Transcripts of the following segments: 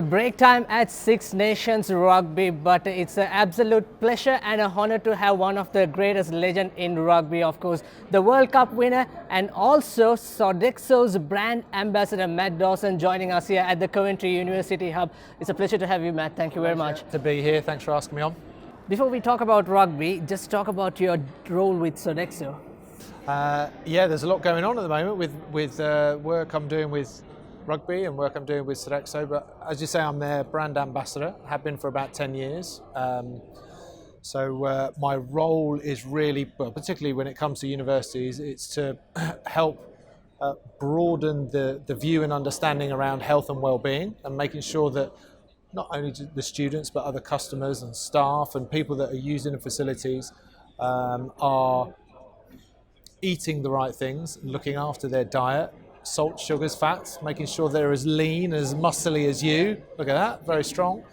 Break time at Six Nations Rugby, but it's an absolute pleasure and an honor to have one of the greatest legends in rugby, of course, the World Cup winner and also Sodexo's brand ambassador, Matt Dawson, joining us here at the Coventry University Hub. It's a pleasure to have you, Matt. Thank you very much. To be here. Thanks for asking me on. Before we talk about rugby, just talk about your role with Sodexo. Yeah, there's a lot going on at the moment with work I'm doing with rugby and work I'm doing with Sodexo, but as you say, I'm their brand ambassador, have been for about 10 years. So my role is really, well, particularly when it comes to universities, it's to help broaden the view and understanding around health and well-being, and making sure that not only the students but other customers and staff and people that are using the facilities are eating the right things, looking after their diet, salt, sugars, fats, making sure they're as lean, as muscly as you. Look at that, very strong.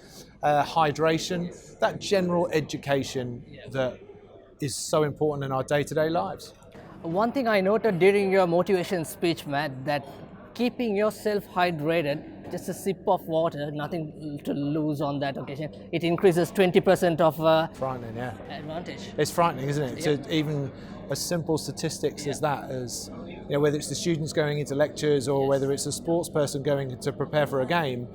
Hydration, that general education that is so important in our day-to-day lives. One thing I noted during your motivation speech, Matt, that keeping yourself hydrated, just a sip of water, nothing to lose on that occasion, it increases 20% of Frightening, yeah. advantage. It's frightening, isn't it? Yeah. So even as simple statistics as that, as you know, whether it's the students going into lectures or whether it's a sports person going to prepare for a game,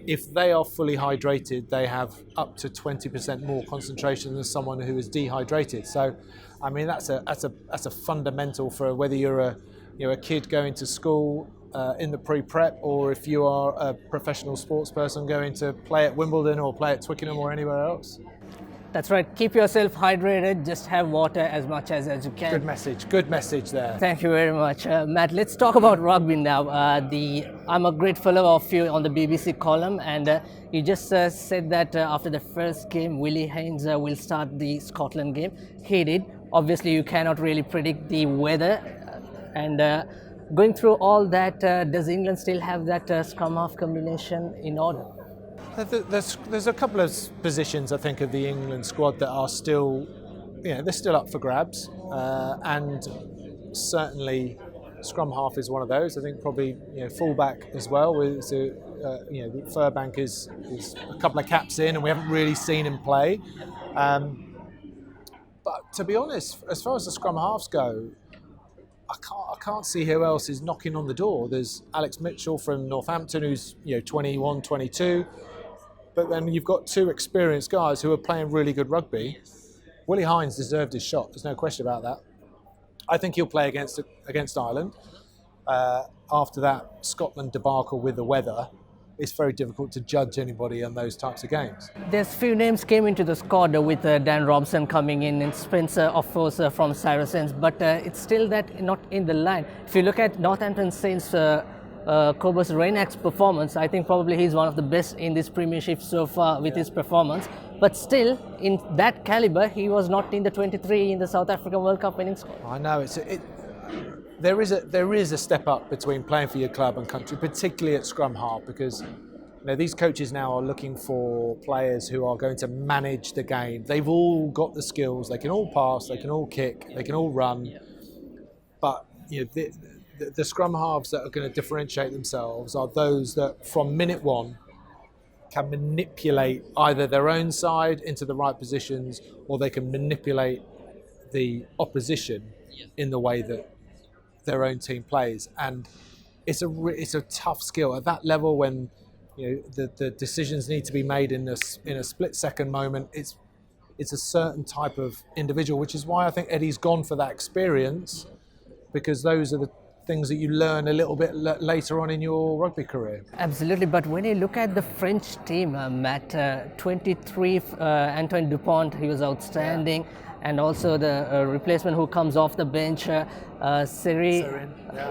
if they are fully hydrated, they have up to 20% more concentration than someone who is dehydrated. So, I mean, that's a fundamental for whether you're a kid going to school in the pre-prep, or if you are a professional sports person going to play at Wimbledon or play at Twickenham or anywhere else. That's right. Keep yourself hydrated. Just have water as much as you can. Good message there. Thank you very much. Matt, let's talk about rugby now. I'm a great follower of you on the BBC column, and you just said that after the first game, Willie Haynes will start the Scotland game. He did. Obviously, you cannot really predict the weather. And going through all that, does England still have that scrum half combination in order? There's a couple of positions, I think, of the England squad that are still, they're still up for grabs, and certainly scrum half is one of those. I think probably fullback as well. Furbank is a couple of caps in, and we haven't really seen him play. But to be honest, as far as the scrum halves go, I can't see who else is knocking on the door. There's Alex Mitchell from Northampton, who's 21, 22. But then you've got two experienced guys who are playing really good rugby. Willie Hines deserved his shot. There's no question about that. I think he'll play against Ireland. After that Scotland debacle with the weather, it's very difficult to judge anybody on those types of games. There's few names came into the squad with Dan Robson coming in and Spencer, of course, from Saracens, but it's still that not in the line. If you look at Northampton Saints, Cobus Reinach's performance, I think probably he's one of the best in this premiership so far with his performance. But still, in that caliber, he was not in the 23 in the South African World Cup winning squad. I know there is a step up between playing for your club and country, particularly at scrum half, because these coaches now are looking for players who are going to manage the game. They've all got the skills. They can all pass. They can all kick. They can all run. But the scrum halves that are going to differentiate themselves are those that from minute one can manipulate either their own side into the right positions, or they can manipulate the opposition in the way that their own team plays. And it's a tough skill at that level when the decisions need to be made in a split second moment. It's a certain type of individual, which is why I think Eddie's gone for that experience, because those are the things that you learn a little bit later on in your rugby career. Absolutely, but when you look at the French team, Matt, 23, Antoine Dupont, he was outstanding. Yeah. And also the replacement who comes off the bench, Sri,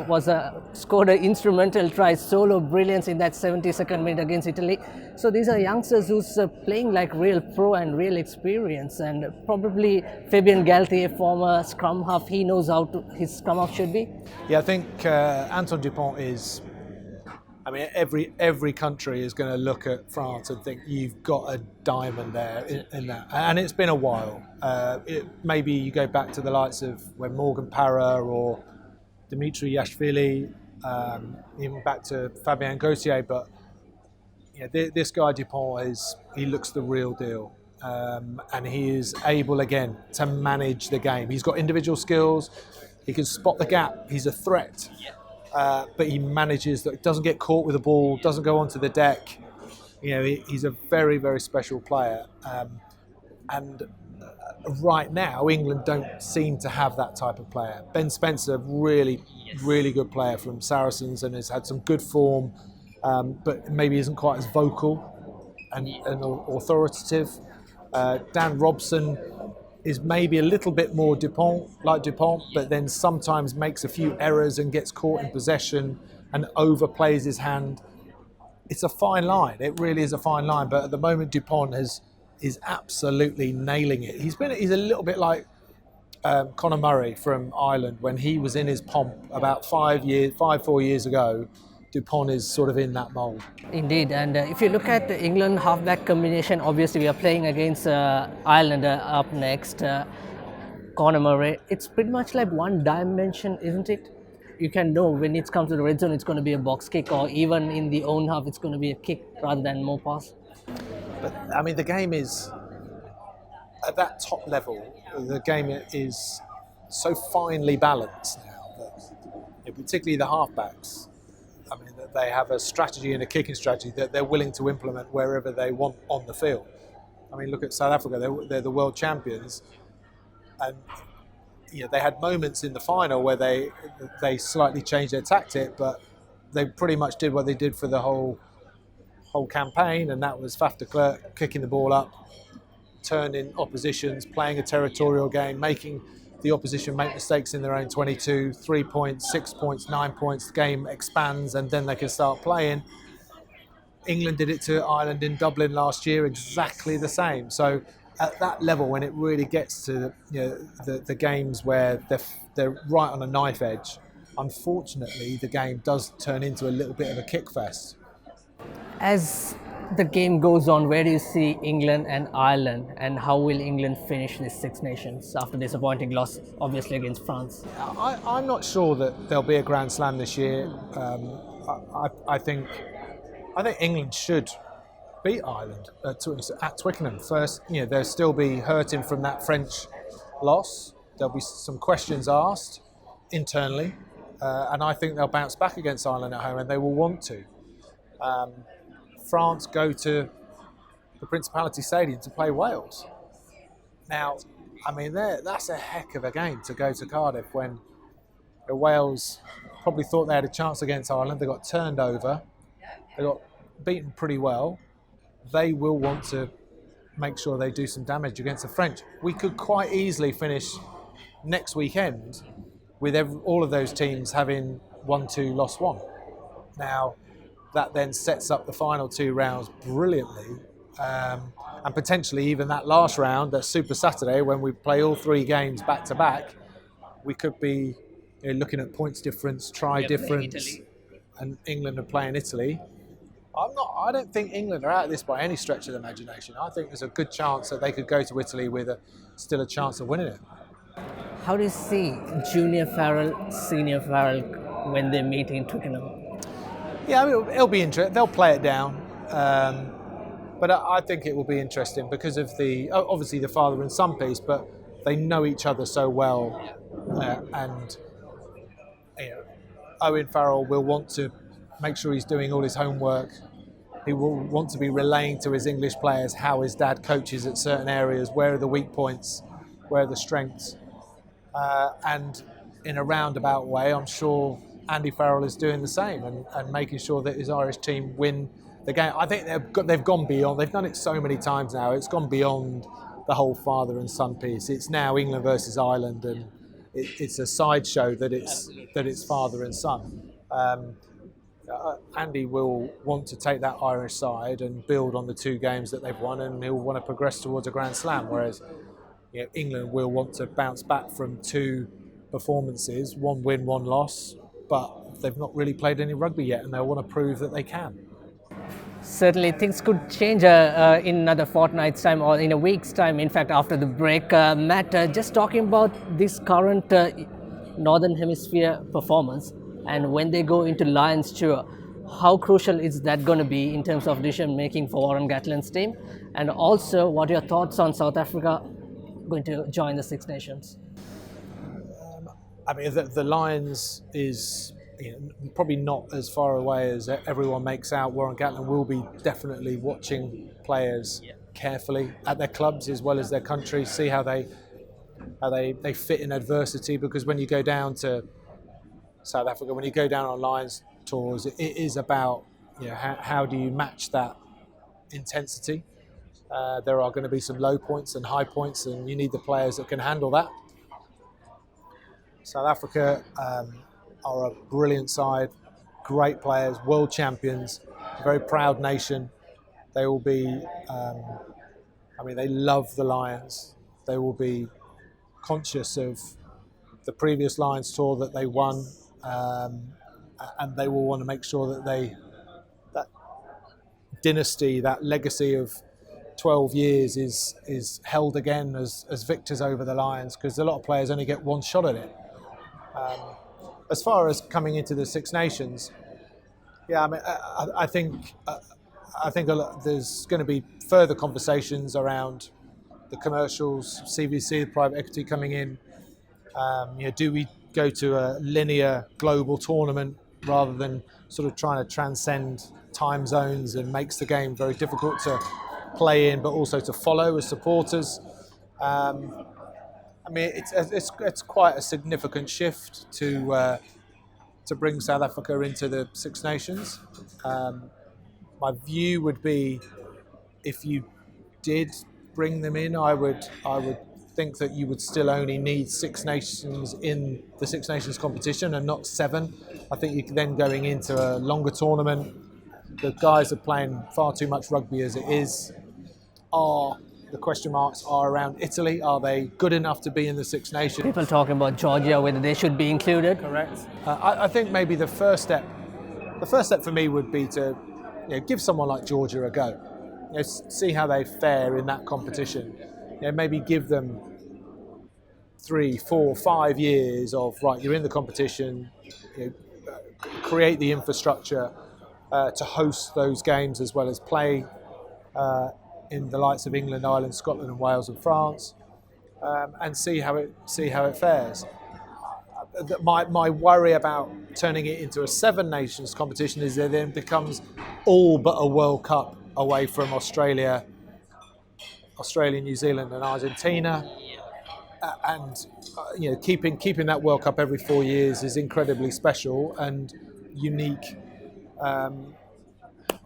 was scored an instrumental try, solo brilliance in that 72nd minute against Italy. So these are youngsters who's playing like real pro and real experience, and probably Fabien Galtier, former scrum half, he knows how his scrum half should be. Yeah, I think Antoine Dupont is. I mean, every country is going to look at France and think you've got a diamond there in that. And it's been a while. Maybe you go back to the likes of when Morgan Parra or Dimitri Yashvili, even back to Fabien Gauthier. But this guy Dupont he looks the real deal, and he is able again to manage the game. He's got individual skills. He can spot the gap. He's a threat, but he manages that. Doesn't get caught with the ball. Doesn't go onto the deck. He's a very, very special player, and right now England don't seem to have that type of player. Ben Spencer, really good player from Saracens and has had some good form, but maybe isn't quite as vocal and authoritative. Dan Robson is maybe a little bit more Dupont, but then sometimes makes a few errors and gets caught in possession and overplays his hand. It's a fine line. It really is a fine line. But at the moment, Dupont is absolutely nailing it. He's a little bit like Conor Murray from Ireland when he was in his pomp about 4 years ago. Dupont is sort of in that mould. Indeed, and if you look at the England halfback combination, obviously we are playing against Ireland up next. Conor Murray, it's pretty much like one dimension, isn't it? You can know when it comes to the red zone, it's going to be a box kick, or even in the own half, it's going to be a kick rather than more pass. But I mean, the game is at that top level. The game is so finely balanced now that, particularly the halfbacks. I mean, that they have a strategy and a kicking strategy that they're willing to implement wherever they want on the field. I mean, look at South Africa; they're the world champions, and they had moments in the final where they slightly changed their tactic, but they pretty much did what they did for the whole campaign, and that was Faf de Klerk kicking the ball up, turning oppositions, playing a territorial game, making the opposition make mistakes in their own 22, 3 points, 6 points, 9 points, the game expands and then they can start playing. England did it to Ireland in Dublin last year, exactly the same. So at that level, when it really gets to the games where they're right on a knife edge, unfortunately the game does turn into a little bit of a kick fest. As the game goes on, where do you see England and Ireland, and how will England finish this Six Nations after disappointing loss, obviously against France? I'm not sure that there'll be a Grand Slam this year. I think England should beat Ireland at Twickenham first. They'll still be hurting from that French loss. There'll be some questions asked internally, and I think they'll bounce back against Ireland at home, and they will want to. France go to the Principality Stadium to play Wales. Now, I mean, that's a heck of a game to go to Cardiff when Wales probably thought they had a chance against Ireland. They got turned over. They got beaten pretty well. They will want to make sure they do some damage against the French. We could quite easily finish next weekend with all of those teams having won 2, lost 1. Now, that then sets up the final 2 rounds brilliantly, and potentially even that last round, that Super Saturday, when we play all 3 games back to back, we could be looking at points difference, try difference, and England are playing Italy. I don't think England are out of this by any stretch of the imagination. I think there's a good chance that they could go to Italy with still a chance of winning it. How do you see Junior Farrell, Senior Farrell when they meet in Twickenham? Yeah, I mean, it'll be interesting. They'll play it down, but I think it will be interesting because of obviously the father and son piece. But they know each other so well, and Owen Farrell will want to make sure he's doing all his homework. He will want to be relaying to his English players how his dad coaches at certain areas, where are the weak points, where are the strengths, and in a roundabout way, I'm sure Andy Farrell is doing the same and making sure that his Irish team win the game. I think they've gone beyond. They've done it so many times now. It's gone beyond the whole father and son piece. It's now England versus Ireland, and it's a sideshow that it's father and son. Andy will want to take that Irish side and build on the 2 games that they've won, and he'll want to progress towards a Grand Slam. Whereas England will want to bounce back from 2 performances, 1 win, 1 loss. But they've not really played any rugby yet, and they'll want to prove that they can. Certainly, things could change in another fortnight's time or in a week's time. In fact, after the break, Matt, just talking about this current Northern Hemisphere performance, and when they go into Lions Tour, how crucial is that going to be in terms of decision making for Warren Gatland's team? And also, what are your thoughts on South Africa going to join the Six Nations? I mean, the Lions is probably not as far away as everyone makes out. Warren Gatland will be definitely watching players carefully at their clubs as well as their country, see how they fit in adversity. Because when you go down to South Africa, when you go down on Lions tours, it is about how do you match that intensity. There are going to be some low points and high points, and you need the players that can handle that. South Africa are a brilliant side, great players, world champions, a very proud nation. They will be, they love the Lions. They will be conscious of the previous Lions tour that they won, and they will want to make sure that that dynasty, that legacy of 12 years is held again as victors over the Lions, because a lot of players only get one shot at it. As far as coming into the Six Nations, I think there's going to be further conversations around the commercials, CVC, the private equity coming in. Do we go to a linear global tournament rather than sort of trying to transcend time zones and makes the game very difficult to play in, but also to follow as supporters? It's quite a significant shift to bring South Africa into the Six Nations. My view would be, if you did bring them in, I would think that you would still only need Six Nations in the Six Nations competition and not 7. I think you're then going into a longer tournament. The guys are playing far too much rugby as it is. The question marks are around Italy. Are they good enough to be in the Six Nations? People talking about Georgia, whether they should be included. Correct. I think maybe the first step for me would be to give someone like Georgia a go. See how they fare in that competition. Maybe give them 3, 4, 5 years of you're in the competition. Create the infrastructure to host those games as well as play in the likes of England, Ireland, Scotland, and Wales and France, and see how it fares. My worry about turning it into a 7 Nations competition is that it then becomes all but a World Cup away from Australia, New Zealand, and Argentina, and keeping that World Cup every 4 years is incredibly special and unique.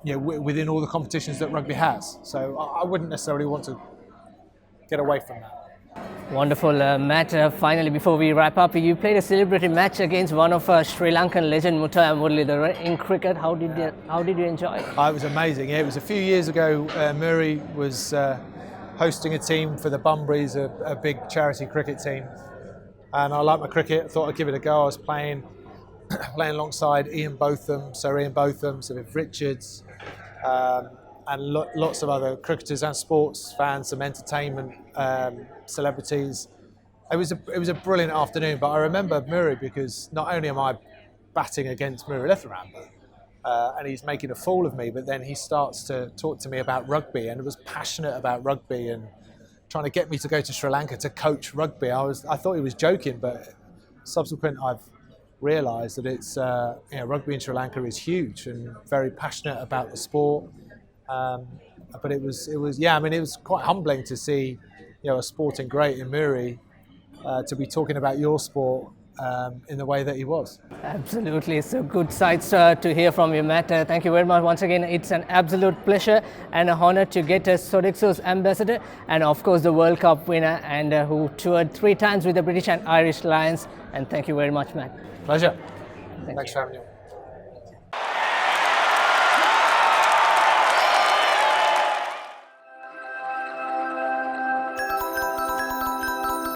Within all the competitions that rugby has. So I wouldn't necessarily want to get away from that. Wonderful. Matt, finally, before we wrap up, you played a celebrity match against one of Sri Lankan legend, Muttiah Muralitharan, in cricket. How did you enjoy it? It was amazing. It was a few years ago. Murray was hosting a team for the Bunburys, a big charity cricket team. And I like my cricket. I thought I'd give it a go. I was playing alongside Sir Ian Botham, Sir Viv Richards, and lots of other cricketers and sports fans, some entertainment celebrities. It was a brilliant afternoon. But I remember Murray because not only am I batting against Muralitharan, and he's making a fool of me, but then he starts to talk to me about rugby and was passionate about rugby and trying to get me to go to Sri Lanka to coach rugby. I thought he was joking, but subsequent I've realised that it's rugby in Sri Lanka is huge and very passionate about the sport. But it was quite humbling to see a sporting great in Murray to be talking about your sport in the way that he was. Absolutely, so good sights to hear from you, Matt. Thank you very much once again. It's an absolute pleasure and an honour to get Sodexo's ambassador and of course the World Cup winner and who toured 3 times with the British and Irish Lions. And thank you very much, Matt. Pleasure. Thanks for having me.